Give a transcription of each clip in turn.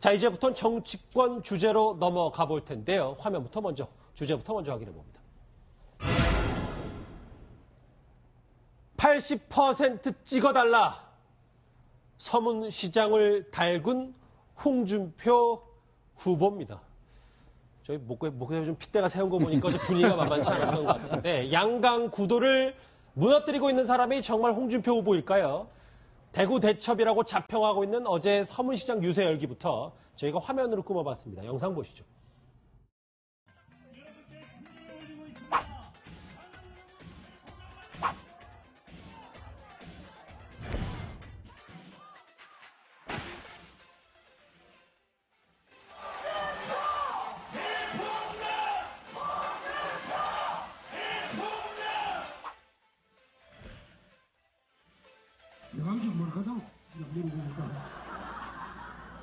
자, 이제부터는 정치권 주제로 넘어가 볼 텐데요. 주제부터 먼저 확인해 봅니다. 80% 찍어달라. 서문시장을 달군 홍준표 후보입니다. 저희 목에 좀 핏대가 세운 거 보니까 분위기가 만만치 않았던 것 같은데, 양강 구도를 무너뜨리고 있는 사람이 정말 홍준표 후보일까요? 대구 대첩이라고 자평하고 있는 어제 서문시장 유세 열기부터 저희가 화면으로 꾸며봤습니다. 영상 보시죠. 여강식 뭘 하자? 물어보니까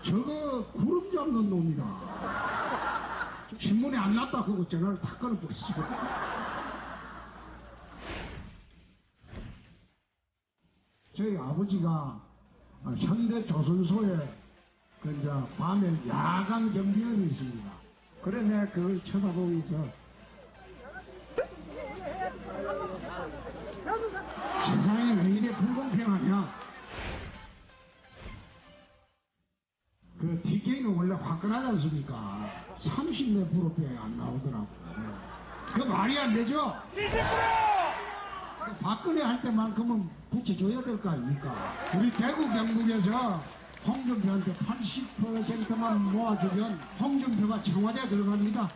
저거 구름 잡는 놈이다. 신문에 안 났다 하고 전화를 다 끊어버렸어. 저희 아버지가 현대 조선소에 그 이제 밤에 야간 경비원이 있습니다. 그래 내가 그걸 쳐다보고 있어. 세상이 왜 이래 불공평하냐? 그 TK는 원래 화끈하지 않습니까? 30몇 프로밖에 안 나오더라고. 그 말이 안 되죠? 70%! 박근혜 할 때만큼은 붙여줘야 될 거 아닙니까? 우리 대구 경북에서 홍준표한테 80%만 모아주면 홍준표가 청와대에 들어갑니다.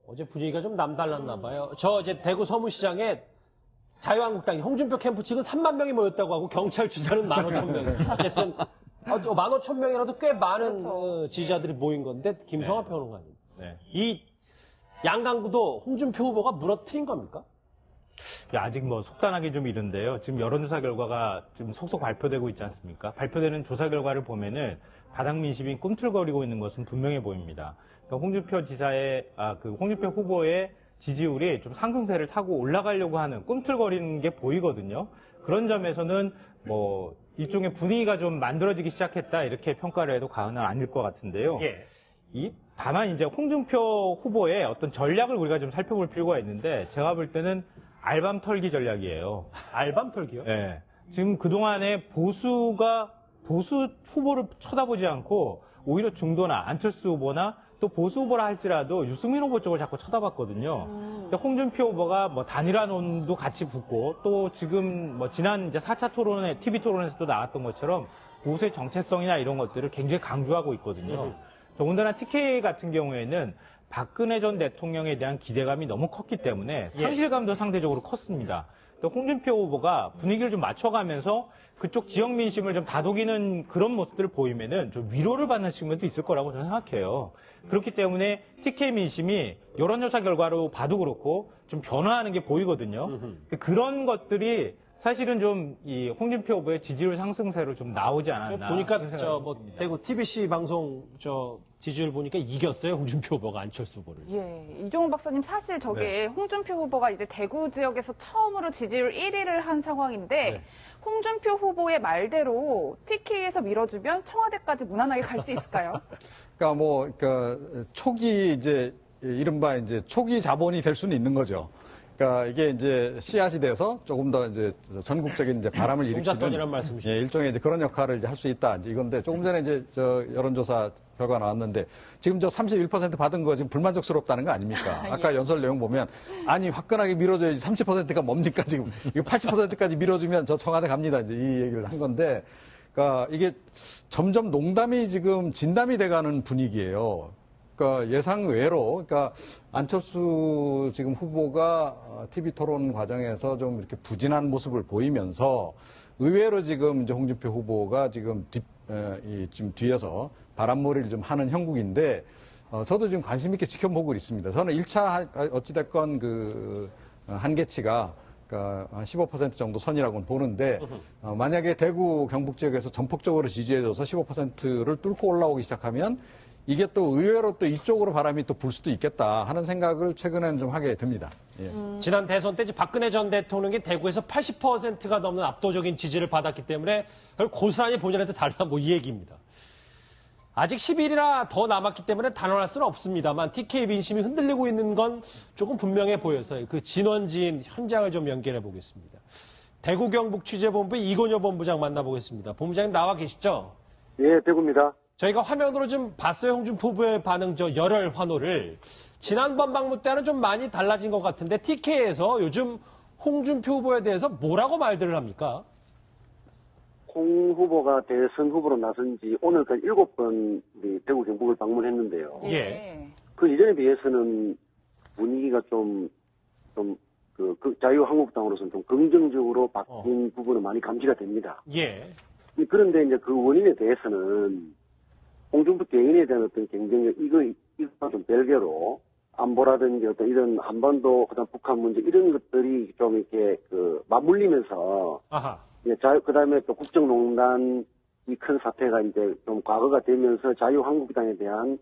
어제 분위기가 좀 남달랐나 봐요. 저 이제 대구 서문시장에 자유한국당이 홍준표 캠프 측은 3만 명이 모였다고 하고 경찰 주자는 15,000명. 어쨌든 15,000명이라도 꽤 많은 지지자들이 모인 건데 김성환 평론가님. 네. 이 양강구도 홍준표 후보가 무너뜨린 겁니까? 아직 뭐 속단하기 좀 이른데요. 지금 여론조사 결과가 지금 속속 발표되고 있지 않습니까? 발표되는 조사 결과를 보면은 바닥 민심이 꿈틀거리고 있는 것은 분명해 보입니다. 그러니까 홍준표 후보의 지지율이 좀 상승세를 타고 올라가려고 하는 꿈틀거리는 게 보이거든요. 그런 점에서는 뭐 일종의 분위기가 좀 만들어지기 시작했다 이렇게 평가를 해도 과언은 아닐 것 같은데요. 예. 다만 이제 홍준표 후보의 어떤 전략을 우리가 좀 살펴볼 필요가 있는데 제가 볼 때는 알밤 털기 전략이에요. 알밤 털기요? 네. 지금 그동안에 보수 후보를 쳐다보지 않고 오히려 중도나 안철수 후보나 또 보수 후보라 할지라도 유승민 후보 쪽을 자꾸 쳐다봤거든요. 근데 홍준표 후보가 뭐 단일화론도 같이 붙고 또 지금 뭐 지난 이제 4차 토론회, TV 토론에서도 나왔던 것처럼 보수의 정체성이나 이런 것들을 굉장히 강조하고 있거든요. 더군다나 TK 같은 경우에는 박근혜 전 대통령에 대한 기대감이 너무 컸기 때문에 상실감도 상대적으로 컸습니다. 또 홍준표 후보가 분위기를 좀 맞춰가면서 그쪽 지역 민심을 좀 다독이는 그런 모습들을 보이면은 좀 위로를 받는 측면도 있을 거라고 저는 생각해요. 그렇기 때문에 TK 민심이 여론조사 결과로 봐도 그렇고 좀 변화하는 게 보이거든요. 그런 것들이 사실은 좀 이 홍준표 후보의 지지율 상승세로 좀 나오지 않았나. 보니까 대구 TBC 방송 지지율 보니까 이겼어요, 홍준표 후보가 안철수 후보를. 예, 이종훈 박사님 사실 저게 홍준표 후보가 이제 대구 지역에서 처음으로 지지율 1위를 한 상황인데 홍준표 후보의 말대로 TK에서 밀어주면 청와대까지 무난하게 갈 수 있을까요? 그러니까 초기 이른바 초기 자본이 될 수는 있는 거죠. 그러니까 이게 이제 씨앗이 돼서 조금 더 이제 전국적인 바람을 일으키는 말씀이시죠. 일종의 그런 역할을 할 수 있다. 이건데 조금 전에 여론조사 결과 나왔는데 지금 31% 받은 거 지금 불만족스럽다는 거 아닙니까? 아까 연설 내용 보면 아니 화끈하게 밀어줘야지 30%가 뭡니까 지금 이거 80%까지 밀어주면 저 청와대 갑니다. 이제 이 얘기를 한 건데 그러니까 이게 점점 농담이 지금 진담이 돼가는 분위기예요. 그러니까 예상 외로, 그러니까 안철수 지금 후보가 TV 토론 과정에서 좀 이렇게 부진한 모습을 보이면서 의외로 지금 이제 홍준표 후보가 지금 지금 뒤에서 바람몰이를 좀 하는 형국인데, 저도 지금 관심 있게 지켜보고 있습니다. 저는 1차 어찌됐건 한계치가 그러니까 한 15% 정도 선이라고는 보는데, 만약에 대구 경북 지역에서 전폭적으로 지지해줘서 15%를 뚫고 올라오기 시작하면 이게 또 의외로 또 이쪽으로 바람이 또 불 수도 있겠다 하는 생각을 최근에는 좀 하게 됩니다. 예. 지난 대선 때 박근혜 전 대통령이 대구에서 80%가 넘는 압도적인 지지를 받았기 때문에 그걸 고스란히 본인한테 달라 뭐 이 얘기입니다. 아직 10일이나 더 남았기 때문에 단언할 수는 없습니다만 TK 민심이 흔들리고 있는 건 조금 분명해 보여서 그 진원지인 현장을 좀 연결해 보겠습니다. 대구 경북 취재본부 이건효 본부장 만나보겠습니다. 본부장님 나와 계시죠? 예, 대구입니다. 저희가 화면으로 좀 봤어요. 홍준표 후보의 반응, 열혈 환호를. 지난번 방문 때는 좀 많이 달라진 것 같은데 TK에서 요즘 홍준표 후보에 대해서 뭐라고 말들을 합니까? 홍 후보가 대선 후보로 나선 지 오늘까지 7번 대구 경북을 방문했는데요. 예. 그 이전에 비해서는 분위기가 그 자유한국당으로서는 좀 긍정적으로 바뀐 부분은 많이 감지가 됩니다. 예. 그런데 이제 그 원인에 대해서는 홍준표 개인에 대한 어떤 경쟁력, 이거 좀 별개로 안보라든지 어떤 이런 한반도, 그다음 북한 문제 이런 것들이 좀 이렇게 맞물리면서 아하. 그 다음에 또 국정농단 이 큰 사태가 이제 좀 과거가 되면서 자유한국당에 대한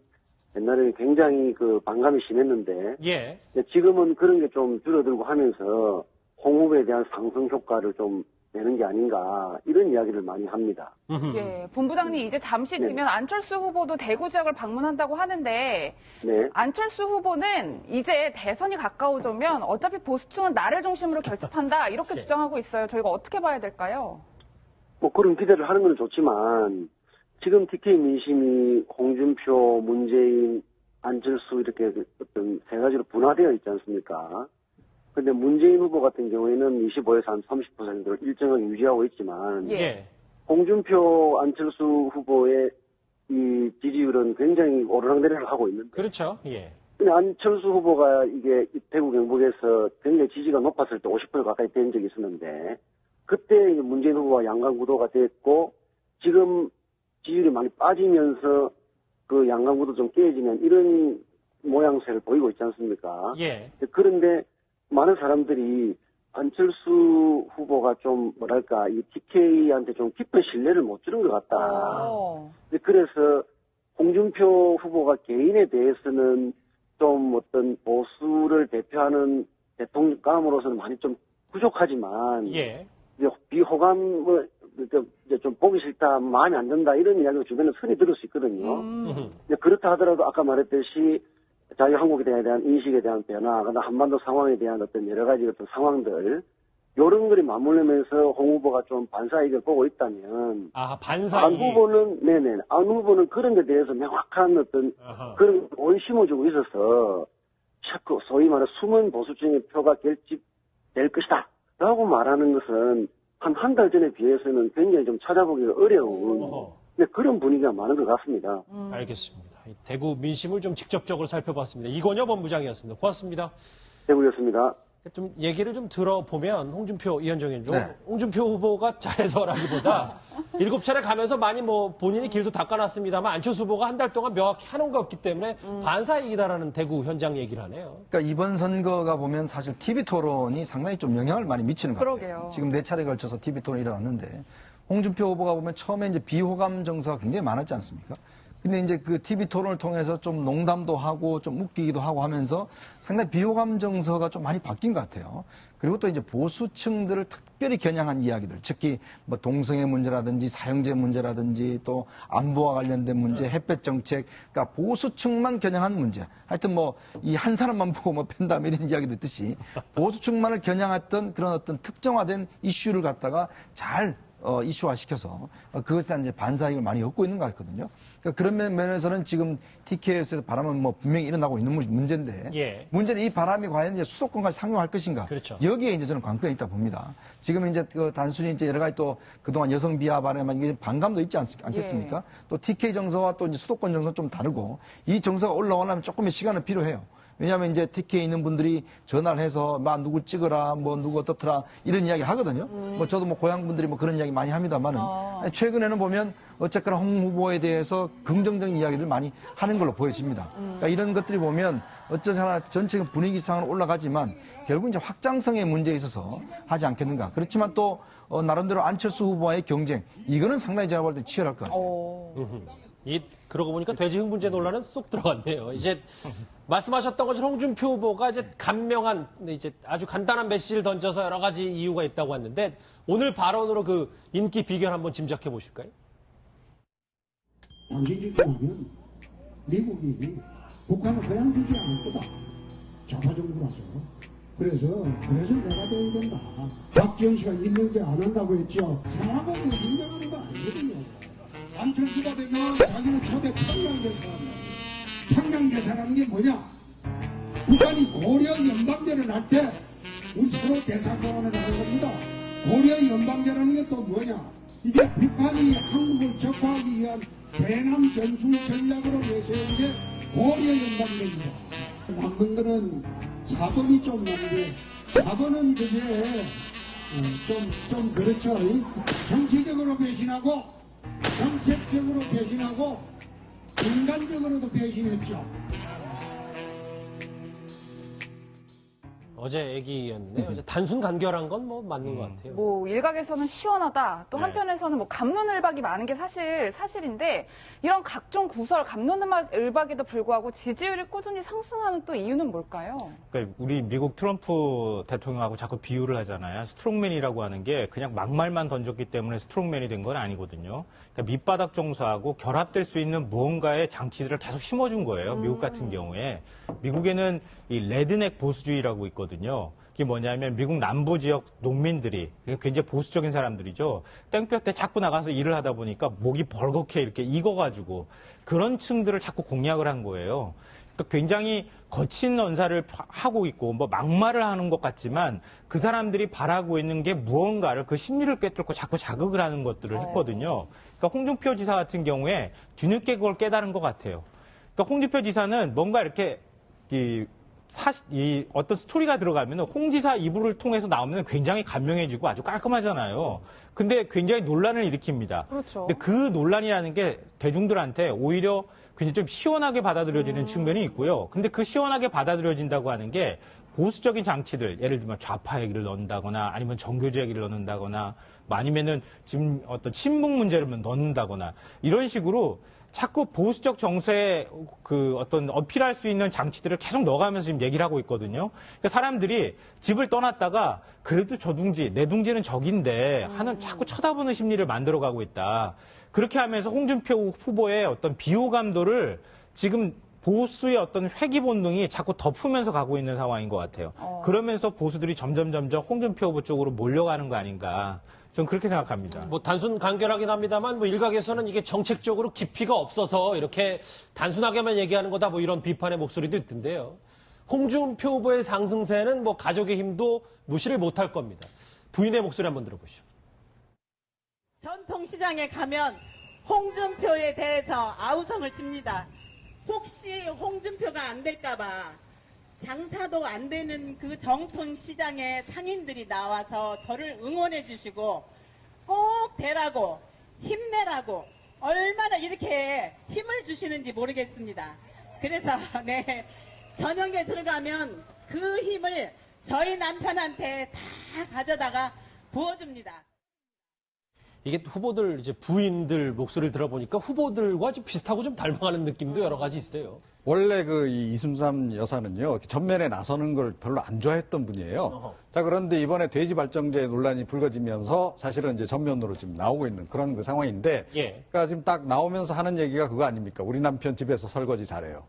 옛날에는 굉장히 그 반감이 심했는데 예. 지금은 그런 게 좀 줄어들고 하면서 홍 후보에 대한 상승 효과를 좀 내는 게 아닌가 이런 이야기를 많이 합니다. 예, 본부장님 이제 잠시 뒤면 안철수 후보도 대구 지역을 방문한다고 하는데 네. 안철수 후보는 이제 대선이 가까워지면 어차피 보수층은 나를 중심으로 결집한다 이렇게 네. 주장하고 있어요. 저희가 어떻게 봐야 될까요? 뭐 그런 기대를 하는 건 좋지만 지금 TK 민심이 홍준표, 문재인, 안철수 이렇게 어떤 세 가지로 분화되어 있지 않습니까? 근데 문재인 후보 같은 경우에는 25에서 한 30%를 일정하게 유지하고 있지만 예. 홍준표, 안철수 후보의 이 지지율은 굉장히 오르락내리락 하고 있는데 그렇죠. 예. 근데 안철수 후보가 이게 대구 경북에서 굉장히 지지가 높았을 때 50% 가까이 된 적이 있었는데 그때 이제 문재인 후보가 양강 구도가 됐고 지금 지지율이 많이 빠지면서 그 양강 구도 좀 깨지면 이런 모양새를 보이고 있지 않습니까? 예. 그런데 많은 사람들이 안철수 후보가 좀 뭐랄까 이 TK한테 좀 깊은 신뢰를 못 주는 것 같다. 그래서 홍준표 후보가 개인에 대해서는 좀 어떤 보수를 대표하는 대통령감으로서는 많이 좀 부족하지만 예. 비호감 이제 좀 보기 싫다, 마음에 안 든다 이런 이야기가 주변에 흔히 들을 수 있거든요. 그렇다 하더라도 아까 말했듯이 자유한국에 대한 인식에 대한 변화, 그다음 한반도 상황에 대한 어떤 여러 가지 어떤 상황들 이런 것이 맞물리면서 홍 후보가 좀 반사이익을 보고 있다면 반사이익. 안 후보는 그런 데 대해서 명확한 어떤 그런 원심을 주고 있어서 자꾸 소위 말해 숨은 보수층의 표가 결집될 것이다 라고 말하는 것은 한 달 전에 비해서는 굉장히 좀 찾아보기가 어려운 그런 분위기가 많은 것 같습니다. 알겠습니다. 대구 민심을 좀 직접적으로 살펴봤습니다. 이건효 본부장이었습니다. 고맙습니다. 대구였습니다. 좀 얘기를 좀 들어보면 홍준표 위원장님, 네. 홍준표 후보가 잘해서라기보다 7차례 가면서 많이 뭐 본인이 길도 닦아놨습니다만 안철수 후보가 한 달 동안 명확히 하는 거 없기 때문에 반사이익이다라는 대구 현장 얘기를 하네요. 그러니까 이번 선거가 보면 사실 TV 토론이 상당히 좀 영향을 많이 미치는 것 같아요. 그러게요. 지금 4차례 걸쳐서 TV 토론이 일어났는데 홍준표 후보가 보면 처음에 이제 비호감 정서가 굉장히 많았지 않습니까? 근데 이제 그 TV 토론을 통해서 좀 농담도 하고 좀 웃기기도 하고 하면서 상당히 비호감 정서가 좀 많이 바뀐 것 같아요. 그리고 또 이제 보수층들을 특별히 겨냥한 이야기들, 특히 뭐 동성애 문제라든지 사형제 문제라든지 또 안보와 관련된 문제, 햇볕 정책, 그러니까 보수층만 겨냥한 문제. 하여튼 뭐 이 한 사람만 보고 뭐 팬다 이런 이야기도 있듯이 보수층만을 겨냥했던 그런 어떤 특정화된 이슈를 갖다가 잘 이슈화시켜서 그것에 대한 이제 반사이익을 많이 얻고 있는 것 같거든요. 그러니까 그런 면에서는 지금 TK에서 바람은 뭐 분명히 일어나고 있는 문제인데 예. 문제는 이 바람이 과연 이제 수도권까지 상용할 것인가? 그렇죠. 여기에 이제 저는 관건이 있다 봅니다. 지금 이제 그 단순히 이제 여러 가지 또 그동안 여성 비하 발언에 반감도 있지 않겠습니까? 예. 또 TK 정서와 또 이제 수도권 정서 좀 다르고 이 정서가 올라오려면 조금의 시간은 필요해요. 왜냐하면 이제 TK에 있는 분들이 전화를 해서 막 누구 찍어라, 뭐 누구 어떻더라 이런 이야기 하거든요. 뭐 저도 뭐 고향 분들이 뭐 그런 이야기 많이 합니다만은 최근에는 보면 어쨌거나 홍 후보에 대해서 긍정적인 이야기들 많이 하는 걸로 보여집니다. 그러니까 이런 것들이 보면 어쩌나 전체적인 분위기상은 올라가지만 결국 이제 확장성의 문제에 있어서 하지 않겠는가. 그렇지만 또 나름대로 안철수 후보와의 경쟁 이거는 상당히 제가 볼 때 치열할 것 같아요. 그러고 보니까 돼지 흥분제 논란은 쏙 들어갔네요. 이제 말씀하셨던 것처럼 홍준표 후보가 이제 간명한, 이제 아주 간단한 메시지를 던져서 여러 가지 이유가 있다고 했는데 오늘 발언으로 그 인기 비결 한번 짐작해 보실까요? 당신 집중하면 미국이 북한을 그냥 두지 않을 거다. 좌파 정부라서. 그래서 내가 돼야 된다. 박지원 씨가 임명제 안 한다고 했죠. 사람은 임명하는 거 아니거든요. 안철수가 되면 자기는 초대 평양대사랍니다. 평양대사라는 게 뭐냐? 북한이 고려 연방제를 할 때 우리 서로 대사공원을 하는 겁니다. 고려 연방제라는 게 또 뭐냐? 이게 북한이 한국을 적화하기 위한 대남 전술 전략으로 내세운 게 고려 연방제입니다. 남은 거는 4번이 좀 남는데 4번은 그게 좀 그렇죠. 정치적으로 배신하고 정책적으로 배신하고 인간적으로도 배신했죠. 어제 얘기였는데 어제 단순 간결한 건 뭐 맞는 것 같아요. 뭐 일각에서는 시원하다. 또 네. 한편에서는 뭐 갑론을박이 많은 게 사실인데 이런 각종 구설, 갑론을박에도 불구하고 지지율이 꾸준히 상승하는 또 이유는 뭘까요? 그러니까 우리 미국 트럼프 대통령하고 자꾸 비유를 하잖아요. 스트롱맨이라고 하는 게 그냥 막말만 던졌기 때문에 스트롱맨이 된 건 아니거든요. 그러니까 밑바닥 정서하고 결합될 수 있는 무언가의 장치들을 계속 심어준 거예요. 미국 같은 경우에. 미국에는 이 레드넥 보수주의라고 있거든요. 그게 뭐냐면 미국 남부 지역 농민들이 굉장히 보수적인 사람들이죠. 땡볕에 자꾸 나가서 일을 하다 보니까 목이 벌겋게 이렇게 익어가지고 그런 층들을 자꾸 공략을 한 거예요. 그러니까 굉장히 거친 언사를 하고 있고 뭐 막말을 하는 것 같지만 그 사람들이 바라고 있는 게 무언가를 그 심리를 꿰뚫고 자꾸 자극을 하는 것들을 했거든요. 그러니까 홍준표 지사 같은 경우에 뒤늦게 그걸 깨달은 것 같아요. 그러니까 홍준표 지사는 뭔가 이렇게 어떤 스토리가 들어가면 홍 지사 이불을 통해서 나오면 굉장히 감명해지고 아주 깔끔하잖아요. 근데 굉장히 논란을 일으킵니다. 그렇죠. 근데 그 논란이라는 게 대중들한테 오히려 굉장히 좀 시원하게 받아들여지는 측면이 있고요. 근데 그 시원하게 받아들여진다고 하는 게 보수적인 장치들, 예를 들면 좌파 얘기를 넣는다거나 아니면 정교제 얘기를 넣는다거나 뭐 아니면은 지금 어떤 친북 문제를 넣는다거나 이런 식으로 자꾸 보수적 정세에 그 어떤 어필할 수 있는 장치들을 계속 넣어가면서 지금 얘기를 하고 있거든요. 그러니까 사람들이 집을 떠났다가 그래도 저 둥지, 내 둥지는 적인데 하는 자꾸 쳐다보는 심리를 만들어가고 있다. 그렇게 하면서 홍준표 후보의 어떤 비호감도를 지금 보수의 어떤 회귀 본능이 자꾸 덮으면서 가고 있는 상황인 것 같아요. 그러면서 보수들이 점점 홍준표 후보 쪽으로 몰려가는 거 아닌가. 저는 그렇게 생각합니다. 뭐 단순 간결하긴 합니다만 뭐 일각에서는 이게 정책적으로 깊이가 없어서 이렇게 단순하게만 얘기하는 거다 뭐 이런 비판의 목소리도 있던데요. 홍준표 후보의 상승세는 뭐 가족의 힘도 무시를 못할 겁니다. 부인의 목소리 한번 들어보시죠. 전통시장에 가면 홍준표에 대해서 아우성을 칩니다. 혹시 홍준표가 안 될까봐 장사도 안 되는 그 정통시장에 상인들이 나와서 저를 응원해 주시고 꼭 되라고 힘내라고 얼마나 이렇게 힘을 주시는지 모르겠습니다. 그래서 네, 저녁에 들어가면 그 힘을 저희 남편한테 다 가져다가 부어줍니다. 이게 후보들 이제 부인들 목소리를 들어보니까 후보들과 좀 비슷하고 좀 닮아가는 느낌도 여러 가지 있어요. 원래 이 이순삼 여사는요, 전면에 나서는 걸 별로 안 좋아했던 분이에요. 자, 그런데 이번에 돼지 발정제 논란이 불거지면서 사실은 이제 전면으로 지금 나오고 있는 그런 그 상황인데, 예. 그러니까 지금 딱 나오면서 하는 얘기가 그거 아닙니까? 우리 남편 집에서 설거지 잘해요.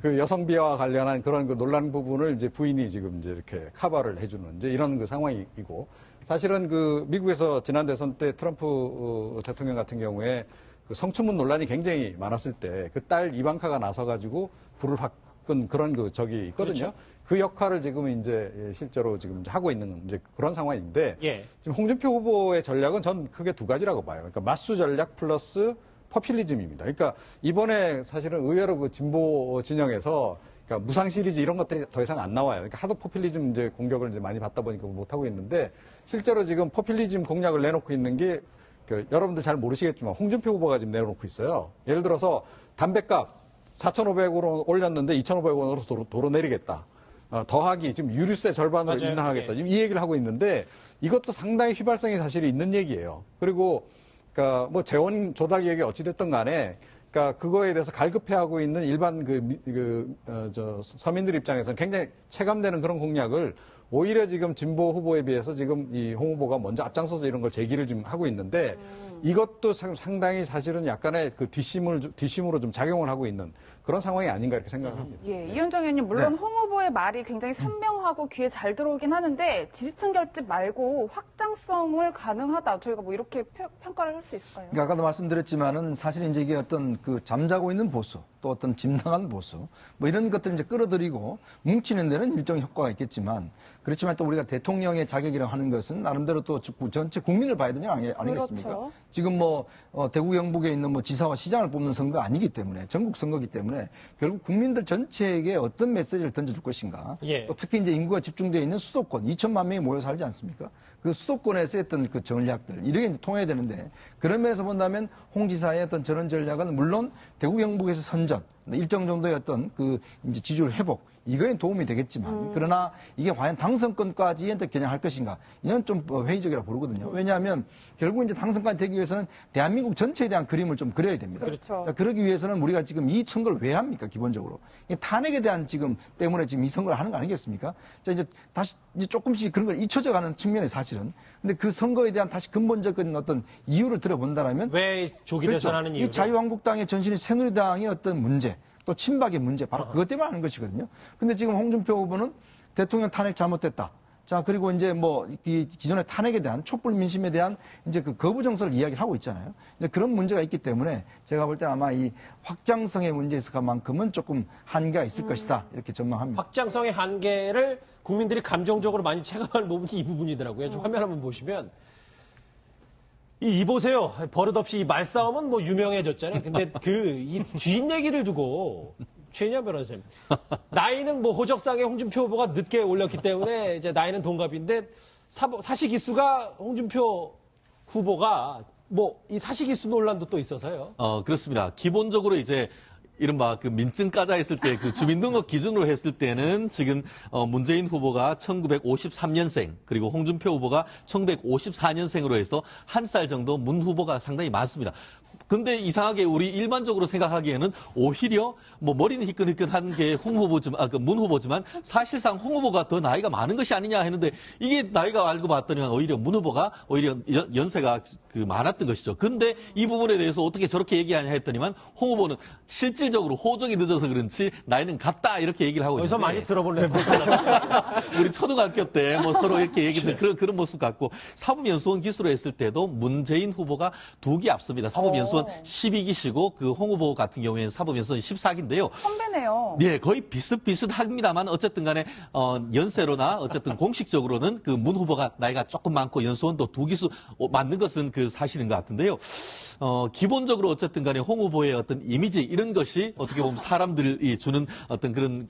그 여성비하와 관련한 그런 그 논란 부분을 이제 부인이 지금 이제 이렇게 커버를 해주는 이제 이런 그 상황이고, 사실은 그 미국에서 지난 대선 때 트럼프 대통령 같은 경우에 그 성추문 논란이 굉장히 많았을 때 그 딸 이방카가 나서가지고 불을 확 끈 그런 그 적이 있거든요. 그렇죠. 그 역할을 지금 이제 실제로 지금 하고 있는 이제 그런 상황인데, 예. 지금 홍준표 후보의 전략은 전 크게 두 가지라고 봐요. 그러니까 마수 전략 플러스 포퓰리즘입니다. 그러니까 이번에 사실은 의외로 그 진보 진영에서 그러니까 무상 시리즈 이런 것들이 더 이상 안 나와요. 그러니까 하도 포퓰리즘 이제 공격을 이제 많이 받다 보니까 못 하고 있는데, 실제로 지금 포퓰리즘 공략을 내놓고 있는 게 여러분들 잘 모르시겠지만 홍준표 후보가 지금 내놓고 있어요. 예를 들어서 담배값 4,500원으로 올렸는데 2,500원으로 도로 내리겠다. 더하기 지금 유류세 절반으로 맞아요. 인하하겠다. 예. 지금 이 얘기를 하고 있는데 이것도 상당히 휘발성이 사실 있는 얘기예요. 그리고 그러니까 뭐 재원 조달 계획이 어찌됐든 간에 그러니까 그거에 대해서 갈급해하고 있는 일반 서민들 입장에서는 굉장히 체감되는 그런 공약을 오히려 지금 진보 후보에 비해서 지금 이 홍 후보가 먼저 앞장서서 이런 걸 제기를 지금 하고 있는데 이것도 상당히 사실은 약간의 그 뒷심으로 좀 작용을 하고 있는 그런 상황이 아닌가 이렇게 생각합니다. 예, 이현정 의원님 물론 네. 홍 후보의 말이 굉장히 선명하고 귀에 잘 들어오긴 하는데 지지층 결집 말고 확장성을 가능하다. 저희가 뭐 이렇게 평가를 할 수 있을까요? 그러니까 아까도 말씀드렸지만은 사실 이제 이게 어떤 그 잠자고 있는 보수 또 어떤 짐당한 보수 뭐 이런 것들 이제 끌어들이고 뭉치는 데는 일정 효과가 있겠지만 그렇지만 또 우리가 대통령의 자격이라고 하는 것은 나름대로 또 전체 국민을 봐야 되는 거 아니겠습니까? 그렇죠. 지금 뭐 대구 경북에 있는 뭐 지사와 시장을 뽑는 선거가 아니기 때문에 전국 선거기 때문에 결국 국민들 전체에게 어떤 메시지를 던져줄 것인가. 예. 또 특히 이제 인구가 집중되어 있는 수도권 2천만 명이 모여 살지 않습니까? 그 수도권에서 했던 그 전략들 이렇게 이제 통해야 되는데 그런 면에서 본다면 홍 지사의 어떤 저런 전략은 물론 대구 경북에서 선전 일정 정도의 어떤 그 이제 지지율 회복 이거에 도움이 되겠지만 그러나 이게 과연 당선권까지 겨냥할 것인가 이건 좀 회의적이라고 보거든요. 왜냐하면 결국 이제 당선까지 되기 위해서는 대한민국 전체에 대한 그림을 좀 그려야 됩니다. 그렇죠. 자, 그러기 위해서는 우리가 지금 이 선거를 왜 합니까 기본적으로 이 탄핵에 대한 지금 때문에 지금 이 선거를 하는 거 아니겠습니까? 자 이제 다시 이제 조금씩 그런 걸 잊혀져가는 측면이 사실은 근데 그 선거에 대한 다시 근본적인 어떤 이유를 들어본다라면 왜 조기 그렇죠. 대선하는 이유를? 이 자유한국당의 전신인 새누리당의 어떤 문제, 또 친박의 문제, 바로 그것 때문에 하는 것이거든요. 근데 지금 홍준표 후보는 대통령 탄핵 잘못됐다. 자, 그리고 이제 뭐, 이 기존의 탄핵에 대한 촛불 민심에 대한 이제 그 거부 정서를 이야기를 하고 있잖아요. 이제 그런 문제가 있기 때문에 제가 볼 때 아마 이 확장성의 문제에서만큼은 조금 한계가 있을 것이다. 이렇게 전망합니다. 확장성의 한계를 국민들이 감정적으로 많이 체감하는 부분이 이 부분이더라고요. 좀 화면 한번 보시면. 이 보세요. 버릇없이 이 말싸움은 뭐 유명해졌잖아요. 근데 이 뒷얘기를 두고 최인현 변호사님. 나이는 뭐 호적상에 홍준표 후보가 늦게 올렸기 때문에 이제 나이는 동갑인데 사시기수가 홍준표 후보가 뭐 이 사시기수 논란도 또 있어서요. 그렇습니다. 기본적으로 이제 이른바 그 민증 까자 했을 때 그 주민등록 기준으로 했을 때는 지금 문재인 후보가 1953년생 그리고 홍준표 후보가 1954년생으로 해서 한 살 정도 문 후보가 상당히 많습니다. 근데 이상하게 우리 일반적으로 생각하기에는 오히려 뭐 머리는 희끈희끈한 게 문 후보지만 사실상 홍 후보가 더 나이가 많은 것이 아니냐 했는데 이게 나이가 알고 봤더니 오히려 문 후보가 오히려 연세가 그 많았던 것이죠. 근데 이 부분에 대해서 어떻게 저렇게 얘기하냐 했더니만 홍 후보는 실질적으로 호적이 늦어서 그런지 나이는 같다 이렇게 얘기를 하고 어디서 있는데 많이 들어볼래? 우리 초등학교 때 뭐 서로 이렇게 얘기했던 그런 모습 같고 사법연수원 기수로 했을 때도 문재인 후보가 2기 앞섭니다. 사법연수원 12기시고 그 홍 후보 같은 경우에는 사법연수원 14기인데요. 선배네요. 네, 거의 비슷비슷합니다만 어쨌든 간에 연세로나 어쨌든 공식적으로는 그 문 후보가 나이가 조금 많고 연수원도 2기수 맞는 것은 그 사실인 것 같은데요. 기본적으로 어쨌든 간에 홍 후보의 어떤 이미지 이런 것이 어떻게 보면 사람들이 주는 어떤 그런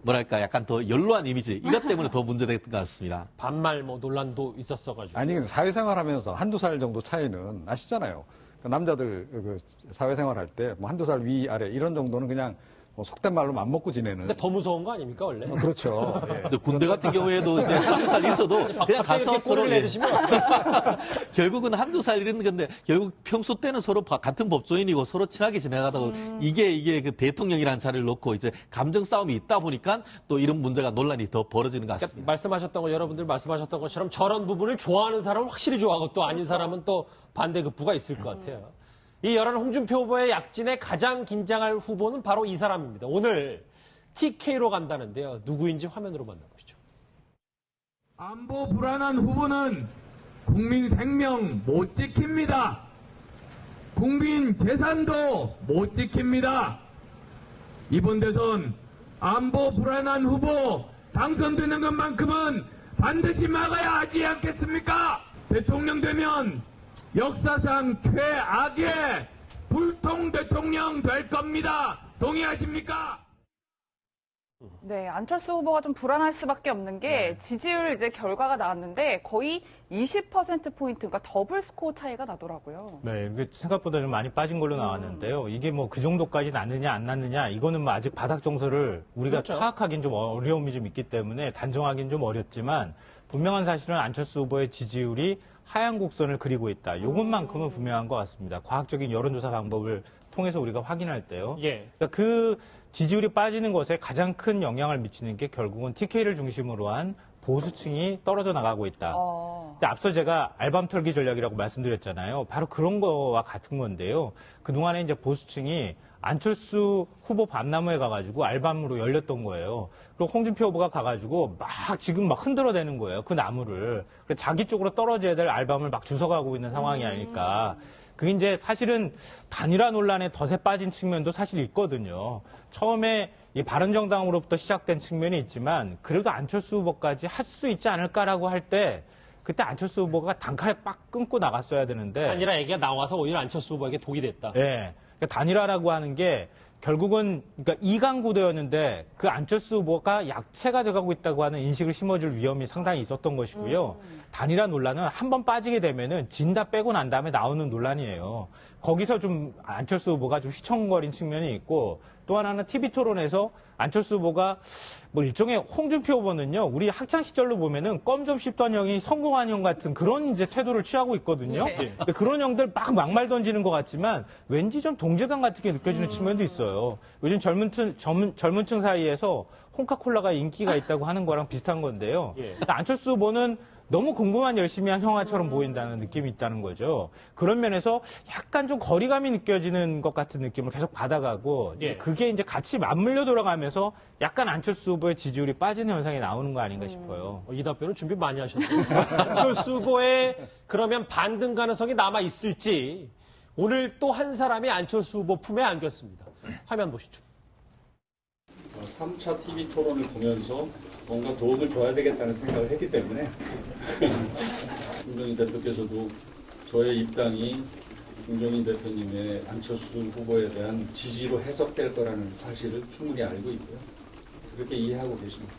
뭐랄까 약간 더 연로한 이미지 이것 때문에 더 문제됐던 것 같습니다. 반말 뭐 논란도 있었어가지고. 아니, 근데 사회생활 하면서 한두 살 정도 차이는 아시잖아요. 남자들 그 사회생활 할 때 뭐 한두 살 위, 아래 이런 정도는 그냥 뭐 속된 말로 맘먹고 지내는. 근데 더 무서운 거 아닙니까, 원래? 그렇죠. 예. 근데 군대 같은 경우에도 이제 한두 살 있어도 그냥 가서 서로 내리시면 결국은 한두 살 이런 건데 결국 평소 때는 서로 같은 법조인이고 서로 친하게 지내가다가 이게 그 대통령이라는 자리를 놓고 이제 감정 싸움이 있다 보니까 또 이런 문제가 논란이 더 벌어지는 것 같습니다. 그러니까 말씀하셨던 거 여러분들 말씀하셨던 것처럼 저런 부분을 좋아하는 사람은 확실히 좋아하고 또 아닌 사람은 또 반대급부가 있을 것 같아요. 이 열한 홍준표 후보의 약진에 가장 긴장할 후보는 바로 이 사람입니다. 오늘 TK로 간다는데요. 누구인지 화면으로 만나보시죠. 안보 불안한 후보는 국민 생명 못 지킵니다. 국민 재산도 못 지킵니다. 이번 대선 안보 불안한 후보 당선되는 것만큼은 반드시 막아야 하지 않겠습니까? 대통령 되면 역사상 최악의 불통 대통령 될 겁니다. 동의하십니까? 네, 안철수 후보가 좀 불안할 수밖에 없는 게 지지율 이제 결과가 나왔는데 거의 20%포인트, 그러니까 더블 스코어 차이가 나더라고요. 네, 이게 생각보다 좀 많이 빠진 걸로 나왔는데요. 이게 뭐 그 정도까지 났느냐 안 났느냐 이거는 뭐 아직 바닥 정서를 우리가 그렇죠. 파악하기는 좀 어려움이 좀 있기 때문에 단정하기는 좀 어렵지만 분명한 사실은 안철수 후보의 지지율이 하얀 곡선을 그리고 있다. 이것만큼은 분명한 것 같습니다. 과학적인 여론조사 방법을 통해서 우리가 확인할 때요. 예. 그러니까 그 지지율이 빠지는 것에 가장 큰 영향을 미치는 게 결국은 TK를 중심으로 한 보수층이 떨어져 나가고 있다. 근데 앞서 제가 알밤 털기 전략이라고 말씀드렸잖아요. 바로 그런 거와 같은 건데요. 그동안에 이제 보수층이 안철수 후보 밤나무에 가가지고 알밤으로 열렸던 거예요. 그리고 홍준표 후보가 가가지고 지금 막 흔들어대는 거예요. 그 나무를. 자기 쪽으로 떨어져야 될 알밤을 막 주워가고 있는 상황이 아닐까. 그게 이제 사실은 단일화 논란에 덫에 빠진 측면도 사실 있거든요. 처음에 이 바른정당으로부터 시작된 측면이 있지만 그래도 안철수 후보까지 할 수 있지 않을까라고 할 때 그때 안철수 후보가 단칼에 빡 끊고 나갔어야 되는데 단일화 얘기가 나와서 오히려 안철수 후보에게 독이 됐다. 네. 그러니까 단일화라고 하는 게 결국은 그러니까 2강 구도였는데 그 안철수 후보가 약체가 돼가고 있다고 하는 인식을 심어줄 위험이 상당히 있었던 것이고요. 단일화 논란은 한 번 빠지게 되면은 진다 빼고 난 다음에 나오는 논란이에요. 거기서 좀 안철수 후보가 좀 휘청거린 측면이 있고 또 하나는 TV 토론에서 안철수 후보가 뭐 일종의 홍준표 후보는요, 우리 학창 시절로 보면은 껌 좀 씹던 형이 성공한 형 같은 그런 이제 태도를 취하고 있거든요. 근데 그런 형들 막말 던지는 것 같지만 왠지 좀 동질감 같은 게 느껴지는 측면도 있어요. 요즘 젊은 층 사이에서 홍카콜라가 인기가 있다고 하는 거랑 비슷한 건데요. 안철수 후보는 너무 공부만 열심히 한 형아처럼 보인다는 느낌이 있다는 거죠. 그런 면에서 약간 좀 거리감이 느껴지는 것 같은 느낌을 계속 받아가고 그게 이제 같이 맞물려 돌아가면서 약간 안철수 후보의 지지율이 빠지는 현상이 나오는 거 아닌가 싶어요. 이 답변은 준비 많이 하셨네요. 안철수 후보의 그러면 반등 가능성이 남아 있을지 오늘 또 한 사람이 안철수 후보 품에 안겼습니다. 화면 보시죠. 3차 TV 토론을 보면서 뭔가 도움을 줘야 되겠다는 생각을 했기 때문에 김종인 대표께서도 저의 입당이 김종인 대표님의 안철수 후보에 대한 지지로 해석될 거라는 사실을 충분히 알고 있고요. 그렇게 이해하고 계십니다.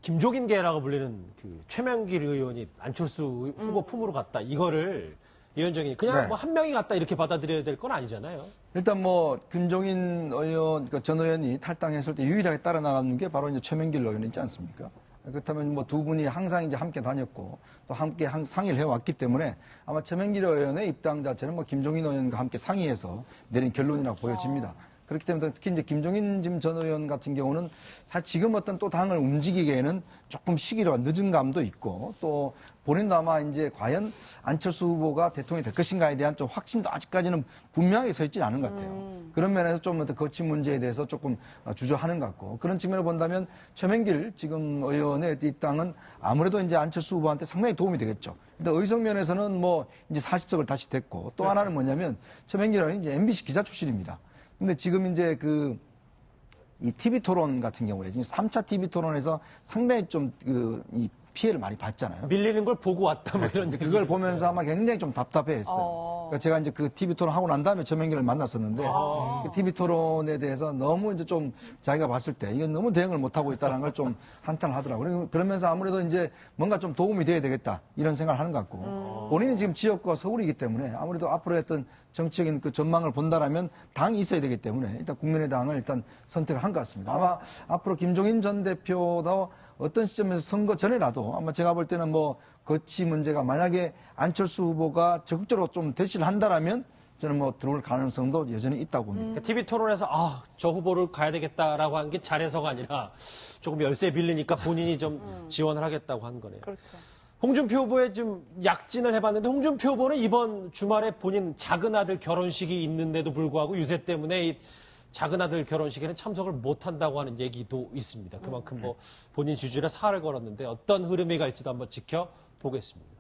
김종인계라고 불리는 그 최명길 의원이 안철수 후보 품으로 갔다. 이거를 위원장이 그냥 뭐 한 명이 갔다 이렇게 받아들여야 될 건 아니잖아요. 일단 뭐 김종인 의원, 그러니까 전 의원이 탈당했을 때 유일하게 따라 나가는 게 바로 이제 최명길 의원이 있지 않습니까? 그렇다면 뭐 두 분이 항상 이제 함께 다녔고 또 함께 상의를 해왔기 때문에 아마 최명길 의원의 입당 자체는 뭐 김종인 의원과 함께 상의해서 내린 결론이라고 보여집니다. 그렇기 때문에 특히 이제 김종인 전 의원 같은 경우는 사실 지금 어떤 또 당을 움직이기에는 조금 시기가 늦은 감도 있고 또 본인도 아마 이제 과연 안철수 후보가 대통령이 될 것인가에 대한 좀 확신도 아직까지는 분명하게 서 있지 않은 것 같아요. 그런 면에서 좀 어떤 거친 문제에 대해서 조금 주저하는 것 같고 그런 측면을 본다면 최명길 지금 의원의 입당은 아무래도 이제 안철수 후보한테 상당히 도움이 되겠죠. 근데 의석 면에서는 뭐 이제 40석을 다시 됐고 또 하나는 뭐냐면 최명길 의원이 이제 MBC 기자 출신입니다. 근데 지금 이제 이 TV 토론 같은 경우에 지금 3차 TV 토론에서 상당히 좀 이 피해를 많이 봤잖아요. 밀리는 걸 보고 왔다 뭐 이런 그걸 보면서 아마 굉장히 좀 답답해했어요. 그러니까 제가 이제 그 TV 토론 하고 난 다음에 최명길을 만났었는데 그 TV 토론에 대해서 너무 이제 좀 자기가 봤을 때 이건 너무 대응을 못 하고 있다는 걸 좀 한탄을 하더라고요. 그러면서 아무래도 이제 뭔가 좀 도움이 돼야 되겠다 이런 생각을 하는 것 같고 본인이 지금 지역과 서울이기 때문에 아무래도 앞으로 했던 정치적인 그 전망을 본다라면 당이 있어야 되기 때문에 일단 국민의당을 일단 선택을 한 것 같습니다. 아마 앞으로 김종인 전 대표도 어떤 시점에서 선거 전에라도 아마 제가 볼 때는 뭐 거치 문제가 만약에 안철수 후보가 적극적으로 좀 대시를 한다라면 저는 뭐 들어올 가능성도 여전히 있다고 봅니다. TV 토론에서 저 후보를 가야 되겠다라고 한 게 잘해서가 아니라 조금 열세 빌리니까 본인이 좀 지원을 하겠다고 한 거네요. 그렇죠. 홍준표 후보의 좀 약진을 해봤는데 홍준표 후보는 이번 주말에 본인 작은 아들 결혼식이 있는데도 불구하고 유세 때문에 이 작은 아들 결혼식에는 참석을 못한다고 하는 얘기도 있습니다. 그만큼 뭐 본인 지지율에 살을 걸었는데 어떤 흐름이 갈지도 한번 지켜보겠습니다.